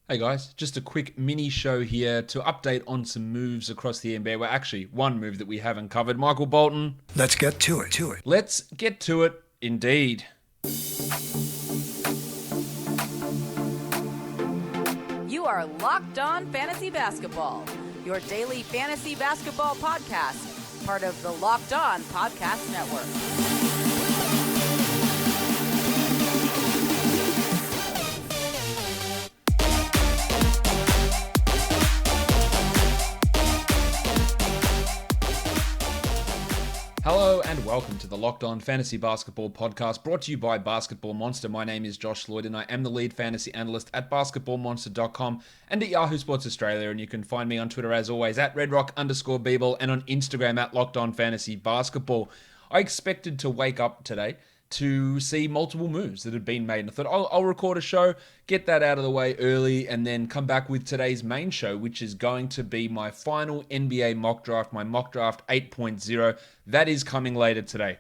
Hey guys, just a quick mini show here to update on some moves across the NBA. Well, actually, one move that we haven't covered. Michael Bolton. Let's get to it. Let's get to it, indeed. You are Locked On Fantasy Basketball, your daily fantasy basketball podcast, part of the Locked On Podcast Network. Hello and welcome to the Locked On Fantasy Basketball podcast brought to you by Basketball Monster. My name is Josh Lloyd and I am the lead fantasy analyst at basketballmonster.com and at Yahoo Sports Australia. And you can find me on Twitter as always at redrock_Beeble and on Instagram at Locked On Fantasy Basketball. I expected to wake up today to see multiple moves that had been made. And I thought, I'll record a show, get that out of the way early, and then come back with today's main show, which is going to be my final NBA mock draft, my mock draft 8.0. That is coming later today.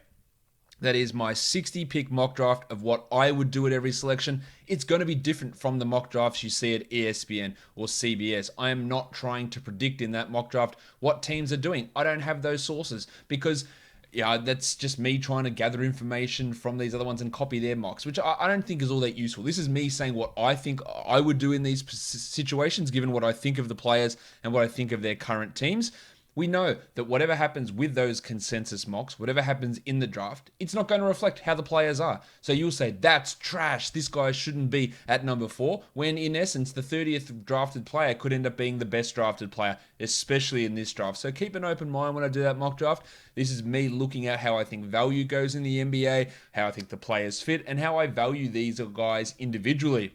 That is my 60-pick mock draft of what I would do at every selection. It's going to be different from the mock drafts you see at ESPN or CBS. I am not trying to predict in that mock draft what teams are doing. I don't have those sources because that's just me trying to gather information from these other ones and copy their mocks, which I don't think is all that useful. This is me saying what I think I would do in these situations, given what I think of the players and what I think of their current teams. We know that whatever happens with those consensus mocks, whatever happens in the draft, it's not going to reflect how the players are. So you'll say, that's trash, this guy shouldn't be at number 4, when in essence, the 30th drafted player could end up being the best drafted player, especially in this draft. So keep an open mind when I do that mock draft. This is me looking at how I think value goes in the NBA, how I think the players fit, and how I value these guys individually.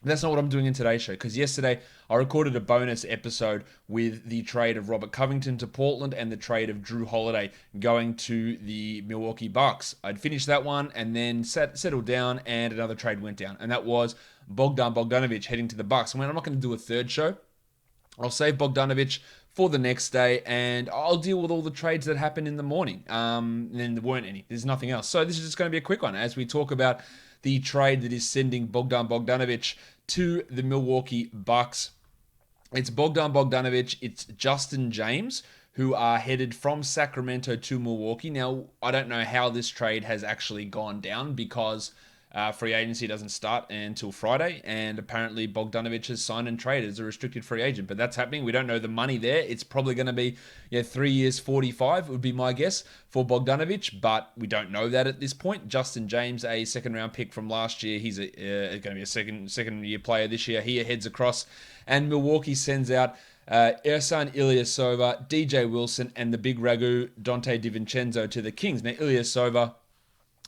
That's not what I'm doing in today's show, because yesterday I recorded a bonus episode with the trade of Robert Covington to Portland and the trade of Jrue Holiday going to the Milwaukee Bucks. I'd finished that one and then settled down and another trade went down, and that was Bogdan Bogdanovic heading to the Bucks. I'm not going to do a third show. I'll save Bogdanovic for the next day, and I'll deal with all the trades that happened in the morning. And then there weren't any. There's nothing else. So this is just going to be a quick one as we talk about the trade that is sending Bogdan Bogdanovic to the Milwaukee Bucks. It's Bogdan Bogdanovic, it's Justin James, who are headed from Sacramento to Milwaukee. Now, I don't know how this trade has actually gone down because free agency doesn't start until Friday, and apparently Bogdanovic has signed and traded as a restricted free agent, but that's happening. We don't know the money there. It's probably going to be 3 years, 45 would be my guess for Bogdanovic, but we don't know that at this point. Justin James, a second-round pick from last year, he's going to be a second-year player this year. He heads across, and Milwaukee sends out Ersan Ilyasova, DJ Wilson, and the big ragu Donte DiVincenzo to the Kings. Now, Ilyasova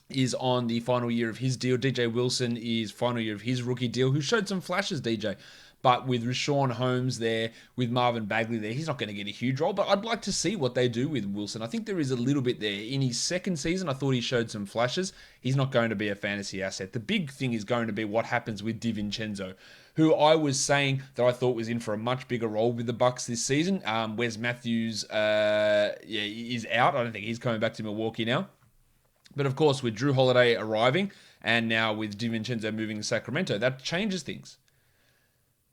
is on the final year of his deal. DJ Wilson is final year of his rookie deal, who showed some flashes, DJ. But with Richaun Holmes there, with Marvin Bagley there, he's not going to get a huge role. But I'd like to see what they do with Wilson. I think there is a little bit there. In his second season, I thought he showed some flashes. He's not going to be a fantasy asset. The big thing is going to be what happens with DiVincenzo, who I was saying that I thought was in for a much bigger role with the Bucks this season. Wes Matthews is out. I don't think he's coming back to Milwaukee now. But of course, with Jrue Holiday arriving, and now with DiVincenzo moving to Sacramento, that changes things.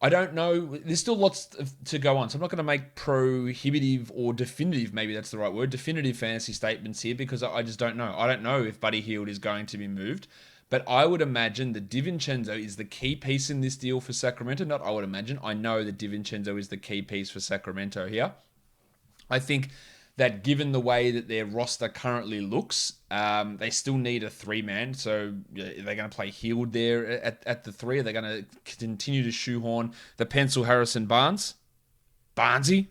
I don't know. There's still lots to go on, so I'm not going to make prohibitive or definitive, maybe that's the right word, definitive fantasy statements here, because I just don't know. I don't know if Buddy Hield is going to be moved, but I would imagine that DiVincenzo is the key piece in this deal for Sacramento. Not I would imagine. I know that DiVincenzo is the key piece for Sacramento here. I think that given the way that their roster currently looks, they still need a 3-man. So are they going to play Hield there at the 3? Are they going to continue to shoehorn the pencil Harrison Barnes? Barnesy?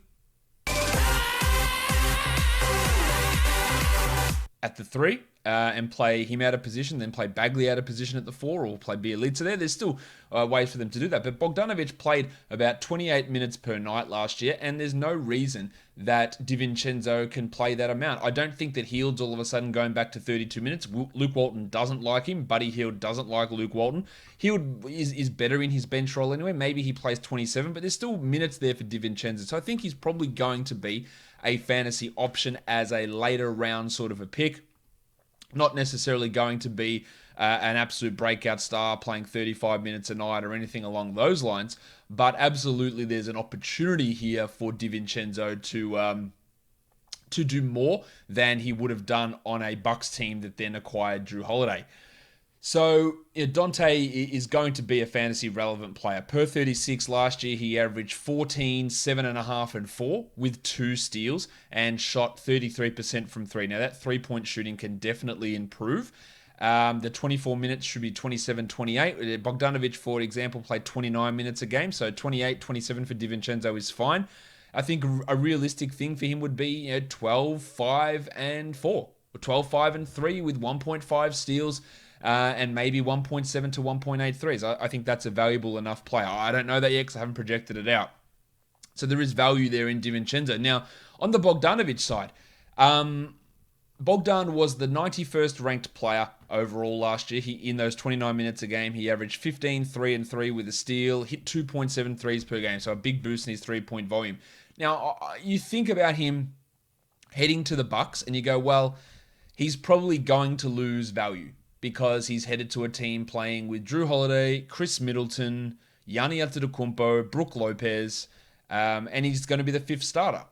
At the 3? And play him out of position, then play Bagley out of position at the 4, or play Bielitsa there. There's still ways for them to do that. But Bogdanovic played about 28 minutes per night last year, and there's no reason that DiVincenzo can play that amount. I don't think that Hield's all of a sudden going back to 32 minutes. Luke Walton doesn't like him. Buddy Hield doesn't like Luke Walton. Hield is better in his bench role anyway. Maybe he plays 27, but there's still minutes there for DiVincenzo. So I think he's probably going to be a fantasy option as a later round sort of a pick. Not necessarily going to be an absolute breakout star playing 35 minutes a night or anything along those lines. But absolutely, there's an opportunity here for DiVincenzo to do more than he would have done on a Bucks team that then acquired Jrue Holiday. So Donte is going to be a fantasy relevant player. Per 36 last year, he averaged 14, 7.5, and 4 with 2 steals and shot 33% from 3. Now that 3-point shooting can definitely improve. The 24 minutes should be 27-28. Bogdanovic, for example, played 29 minutes a game, so 28-27 for DiVincenzo is fine. I think a realistic thing for him would be 12, 5, and 4. Or 12, 5, and 3 with 1.5 steals. And maybe 1.7 to 1.8 threes. I think that's a valuable enough player. I don't know that yet because I haven't projected it out. So there is value there in DiVincenzo. Now, on the Bogdanovic side, Bogdan was the 91st ranked player overall last year. In those 29 minutes a game, he averaged 15, 3, and 3 with a steal, hit 2.7 threes per game, so a big boost in his 3-point volume. Now, you think about him heading to the Bucks, and you go, well, he's probably going to lose value, because he's headed to a team playing with Jrue Holiday, Chris Middleton, Giannis Antetokounmpo, Brook Lopez, and he's going to be the 5th starter.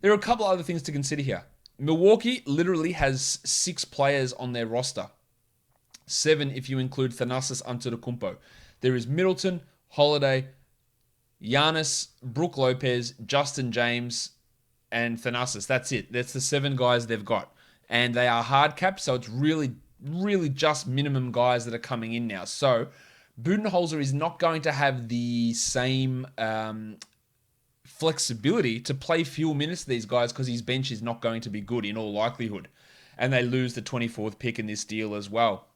There are a couple other things to consider here. Milwaukee literally has 6 players on their roster. 7 if you include Giannis Antetokounmpo. There is Middleton, Holiday, Giannis, Brook Lopez, Justin James, and Thanasis. That's it. That's the 7 guys they've got. And they are hard capped, so it's really just minimum guys that are coming in now. So Budenholzer is not going to have the same flexibility to play few minutes to these guys because his bench is not going to be good in all likelihood. And they lose the 24th pick in this deal as well.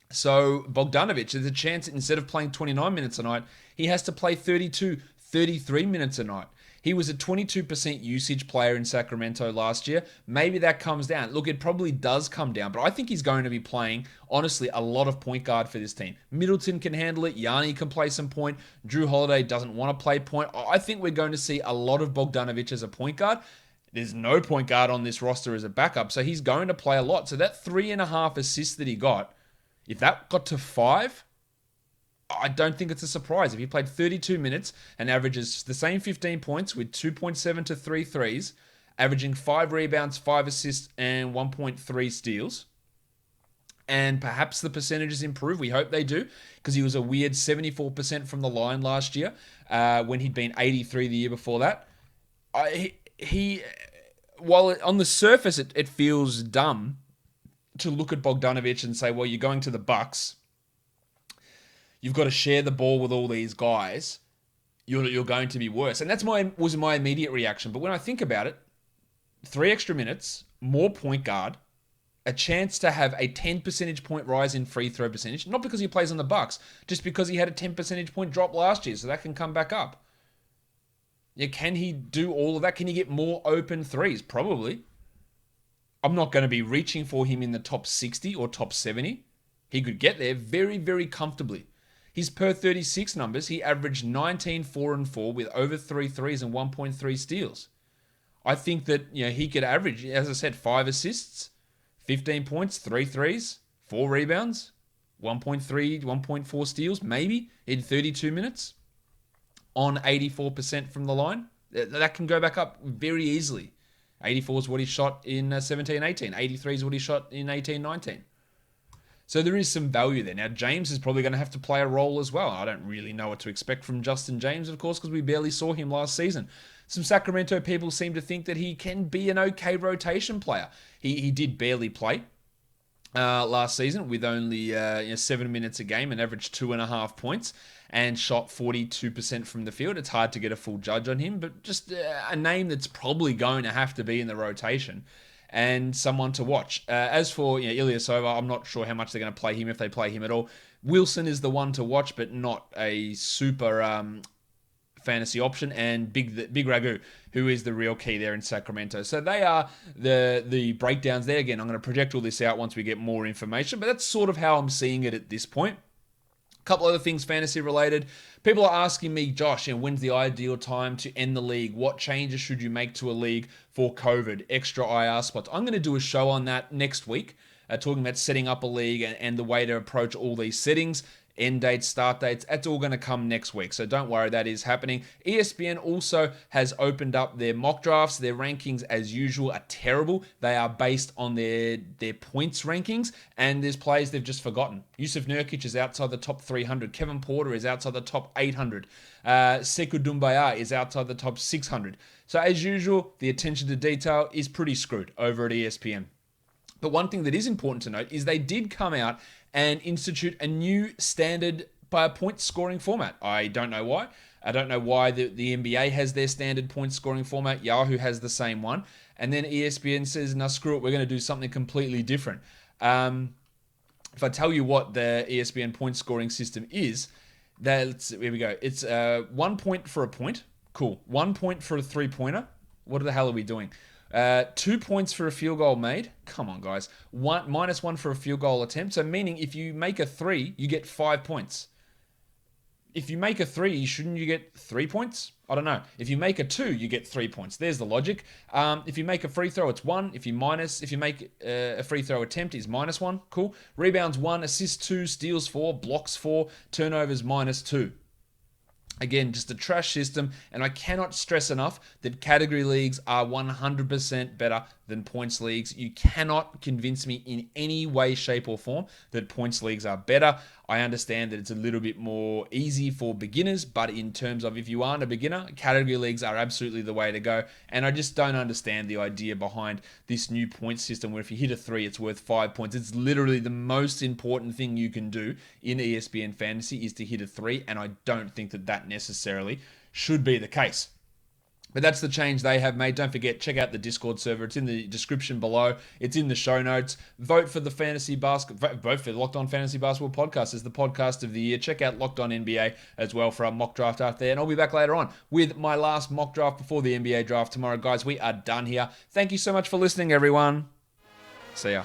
So Bogdanovic, there's a chance that instead of playing 29 minutes a night, he has to play 32, 33 minutes a night. He was a 22% usage player in Sacramento last year. Maybe that comes down. Look, it probably does come down, but I think he's going to be playing, honestly, a lot of point guard for this team. Middleton can handle it. Giannis can play some point. Jrue Holiday doesn't want to play point. I think we're going to see a lot of Bogdanovic as a point guard. There's no point guard on this roster as a backup, so he's going to play a lot. So that 3.5 assists that he got, if that got to 5, I don't think it's a surprise. If he played 32 minutes and averages the same 15 points with 2.7 to 3 threes, averaging 5 rebounds, 5 assists, and 1.3 steals, and perhaps the percentages improve. We hope they do, because he was a weird 74% from the line last year when he'd been 83 the year before that. While on the surface it feels dumb to look at Bogdanovic and say, well, you're going to the Bucks, you've got to share the ball with all these guys, you're going to be worse. And was my immediate reaction. But when I think about it, 3 extra minutes, more point guard, a chance to have a 10 percentage point rise in free throw percentage, not because he plays on the Bucks, just because he had a 10 percentage point drop last year, so that can come back up. Yeah, can he do all of that? Can he get more open threes? Probably. I'm not going to be reaching for him in the top 60 or top 70. He could get there very, very comfortably. His per 36 numbers, he averaged 19, 4, and 4 with over 3 threes and 1.3 steals. I think that he could average, as I said, 5 assists, 15 points, 3 threes, 4 rebounds, 1.3, 1.4 steals, maybe, in 32 minutes on 84% from the line. That can go back up very easily. 84 is what he shot in 17-18. 83 is what he shot in 18-19. So there is some value there. Now, James is probably going to have to play a role as well. I don't really know what to expect from Justin James, of course, because we barely saw him last season. Some Sacramento people seem to think that he can be an okay rotation player. He did barely play last season with only 7 minutes a game and averaged 2.5 points and shot 42% from the field. It's hard to get a full judge on him, but just a name that's probably going to have to be in the rotation and someone to watch. As for Ilyasova, I'm not sure how much they're going to play him, if they play him at all. Wilson is the one to watch, but not a super fantasy option. And Big Ragu, who is the real key there in Sacramento. So they are the breakdowns there. Again, I'm going to project all this out once we get more information, but that's sort of how I'm seeing it at this point. A couple other things fantasy related. People are asking me, Josh, when's the ideal time to end the league? What changes should you make to a league for COVID? Extra IR spots. I'm going to do a show on that next week. talking about setting up a league and the way to approach all these settings. End dates, start dates, that's all going to come next week. So don't worry, that is happening. ESPN also has opened up their mock drafts. Their rankings, as usual, are terrible. They are based on their points rankings, and there's players they've just forgotten. Yusuf Nurkic is outside the top 300. Kevin Porter is outside the top 800. Sekou Doumbouya is outside the top 600. So as usual, the attention to detail is pretty screwed over at ESPN. But one thing that is important to note is they did come out and institute a new standard point scoring format. I don't know why. I don't know why the NBA has their standard point scoring format. Yahoo has the same one. And then ESPN says, no, screw it, we're going to do something completely different. If I tell you what the ESPN point scoring system is, here we go. It's 1 point for a point. Cool. 1 point for a three-pointer. What the hell are we doing? 2 points for a field goal made. Come on, guys. -1 for a field goal attempt. So meaning if you make a 3, you get 5 points. If you make a 3, shouldn't you get 3 points? I don't know. If you make a 2, you get 3 points. There's the logic. If you make a free throw, it's 1. If you make a free throw attempt, is -1. Cool. Rebounds 1, assists 2, steals 4, blocks 4, turnovers -2. Again, just a trash system, and I cannot stress enough that category leagues are 100% better than points leagues. You cannot convince me in any way, shape, or form that points leagues are better. I understand that it's a little bit more easy for beginners, but in terms of if you aren't a beginner, category leagues are absolutely the way to go. And I just don't understand the idea behind this new point system where if you hit a 3, it's worth 5 points. It's literally the most important thing you can do in ESPN Fantasy is to hit a 3, and I don't think that necessarily should be the case. But that's the change they have made. Don't forget, check out the Discord server. It's in the description below. It's in the show notes. Vote for the Locked On Fantasy Basketball podcast as the podcast of the year. Check out Locked On NBA as well for our mock draft out there. And I'll be back later on with my last mock draft before the NBA draft tomorrow. Guys, we are done here. Thank you so much for listening, everyone. See ya.